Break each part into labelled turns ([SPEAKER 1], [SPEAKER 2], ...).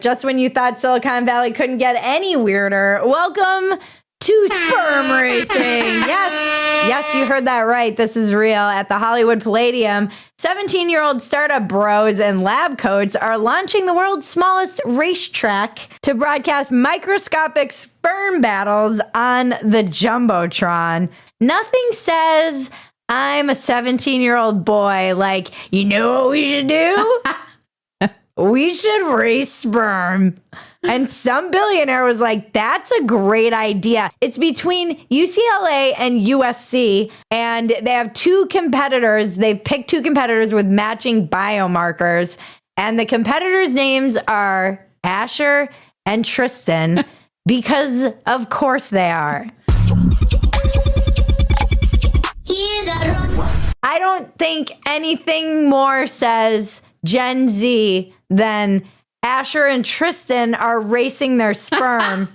[SPEAKER 1] Just when you thought Silicon Valley couldn't get any weirder, welcome to sperm racing. Yes, you heard that right. This is real. At the Hollywood Palladium, 17-year-old startup bros and lab coats are launching the world's smallest racetrack to broadcast microscopic sperm battles on the jumbotron. Nothing says I'm a 17-year-old boy like, you know what we should do? We should race sperm. And some billionaire was like, that's a great idea. It's between UCLA and USC, and they have two competitors. They've picked two competitors with matching biomarkers, and the competitors' names are Asher and Tristan, because of course they are. I don't think anything more says Gen Z than Asher and Tristan are racing their sperm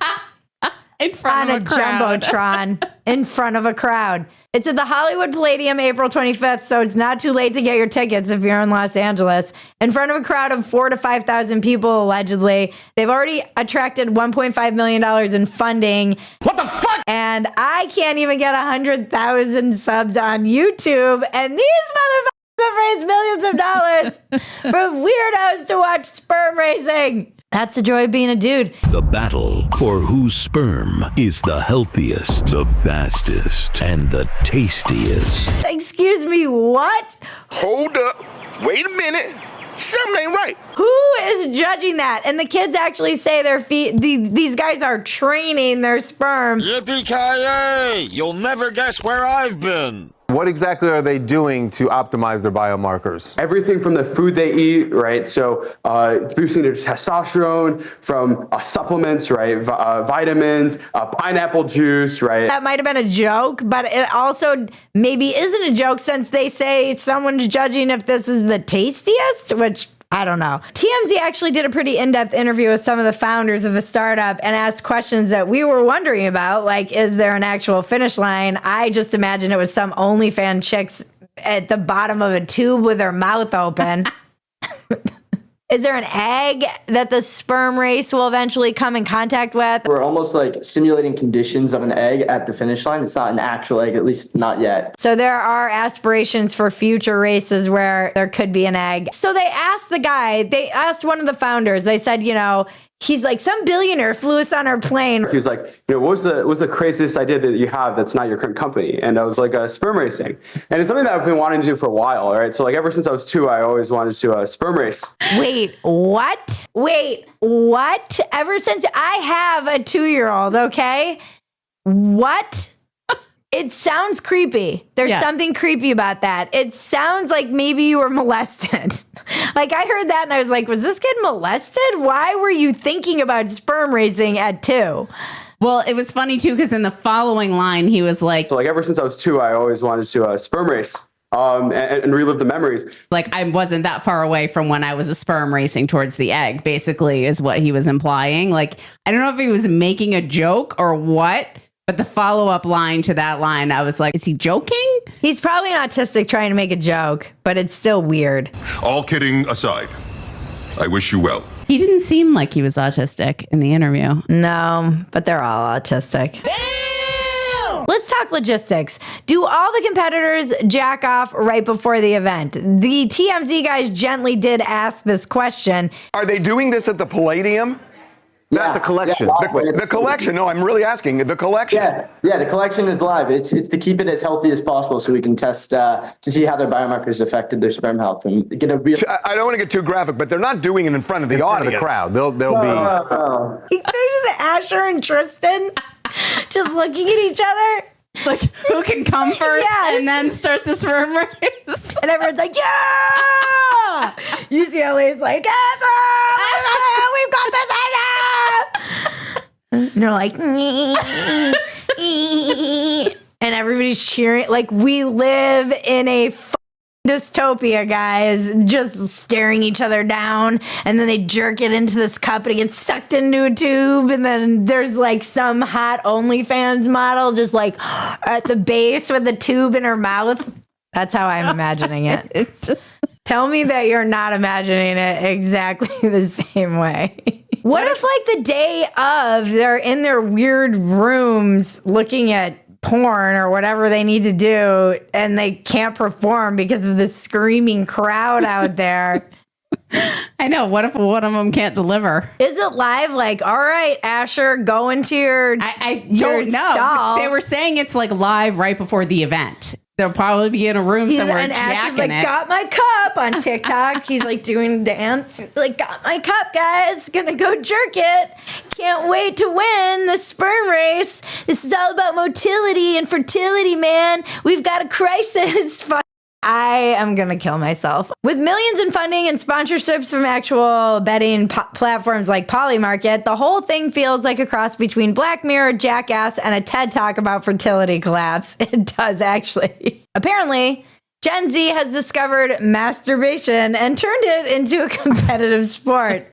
[SPEAKER 2] in front
[SPEAKER 1] on
[SPEAKER 2] of
[SPEAKER 1] a jumbotron in front of a crowd. It's at the Hollywood Palladium, April 25th, so it's not too late to get your tickets if you're in Los Angeles. In front of a crowd of 4,000 to 5,000 people, allegedly. They've already attracted $1.5 million in funding.
[SPEAKER 3] What the fuck?
[SPEAKER 1] And I can't even get 100,000 subs on YouTube, and these motherfuckers have raised millions of dollars for weirdos to watch sperm racing. That's the joy of being a dude.
[SPEAKER 4] The battle for whose sperm is the healthiest, the fastest, and the tastiest.
[SPEAKER 1] Excuse me, what?
[SPEAKER 3] Hold up. Wait a minute. Something ain't right.
[SPEAKER 1] Who is judging that? And the kids actually say their feet, these guys are training their sperm.
[SPEAKER 5] Yippee-ki-yay! You'll never guess where I've been.
[SPEAKER 6] What exactly are they doing to optimize their biomarkers?
[SPEAKER 7] Everything from the food they eat, right? So boosting their testosterone, from supplements, right? Vitamins, pineapple juice, right?
[SPEAKER 1] That might have been a joke, but it also maybe isn't a joke since they say someone's judging if this is the tastiest, which I don't know. TMZ actually did a pretty in-depth interview with some of the founders of a startup and asked questions that we were wondering about, like, is there an actual finish line? I just imagine it was some OnlyFans chicks at the bottom of a tube with their mouth open. Is there an egg that the sperm race will eventually come in contact with?
[SPEAKER 8] We're almost like simulating conditions of an egg at the finish line. It's not an actual egg, at least not yet.
[SPEAKER 1] So there are aspirations for future races where there could be an egg. So they asked one of the founders, they said, he's like, some billionaire flew us on our plane.
[SPEAKER 7] He was like, what's the craziest idea that you have that's not your current company? And I was like, sperm racing. And it's something that I've been wanting to do for a while, right? So like ever since I was 2, I always wanted to sperm race.
[SPEAKER 1] Wait, what? Ever since I have a 2-year-old, okay? What? It sounds creepy. There's something creepy about that. It sounds like maybe you were molested. Like I heard that and I was like, was this kid molested? Why were you thinking about sperm racing at 2?
[SPEAKER 2] Well, it was funny too, because in the following line, he was like,
[SPEAKER 7] so like ever since I was 2, I always wanted to sperm race. And relive the memories.
[SPEAKER 2] Like I wasn't that far away from when I was a sperm racing towards the egg, basically, is what he was implying. Like, I don't know if he was making a joke or what, but the follow-up line to that line, I was like, is he joking?
[SPEAKER 1] He's probably autistic trying to make a joke, but it's still weird.
[SPEAKER 9] All kidding aside, I wish you well.
[SPEAKER 2] He didn't seem like he was autistic in the interview.
[SPEAKER 1] No, but they're all autistic. Let's talk logistics. Do all the competitors jack off right before the event? The TMZ guys gently did ask this question.
[SPEAKER 3] Are they doing this at the Palladium?
[SPEAKER 6] Not the collection.
[SPEAKER 3] The collection. No, I'm really asking. The collection.
[SPEAKER 8] Yeah, the collection is live. It's to keep it as healthy as possible so we can test to see how their biomarkers affected their sperm health and get a real...
[SPEAKER 3] I don't want to get too graphic, but they're not doing it in front of the audience.
[SPEAKER 6] The crowd. They'll be...
[SPEAKER 1] There's just Asher and Tristan just looking at each other.
[SPEAKER 2] Like, who can come first and then start the sperm race?
[SPEAKER 1] And everyone's like, yeah! UCLA's like, yes, we've got this idea! And they're like, and everybody's cheering. Like, we live in a dystopia, guys, just staring each other down, and then they jerk it into this cup and it gets sucked into a tube, and then there's like some hot OnlyFans model just like at the base with the tube in her mouth. That's how I'm imagining it. Tell me that you're not imagining it exactly the same way. What if like the day of they're in their weird rooms looking at porn or whatever they need to do and they can't perform because of the screaming crowd out there?
[SPEAKER 2] I know. What if one of them can't deliver?
[SPEAKER 1] Is it live? Like, all right, Asher, go into your
[SPEAKER 2] I
[SPEAKER 1] your
[SPEAKER 2] don't know.
[SPEAKER 1] stall.
[SPEAKER 2] They were saying it's like live right before the event. They'll probably be in a room somewhere
[SPEAKER 1] and Asher's
[SPEAKER 2] jacking
[SPEAKER 1] like,
[SPEAKER 2] it.
[SPEAKER 1] got my cup on TikTok. He's like doing a dance. Like, got my cup, guys. Gonna go jerk it. Can't wait to win the sperm race. This is all about motility and fertility, man. We've got a crisis. I am going to kill myself. With millions in funding and sponsorships from actual betting platforms like Polymarket, the whole thing feels like a cross between Black Mirror, Jackass, and a TED Talk about fertility collapse. It does, actually. Apparently, Gen Z has discovered masturbation and turned it into a competitive sport.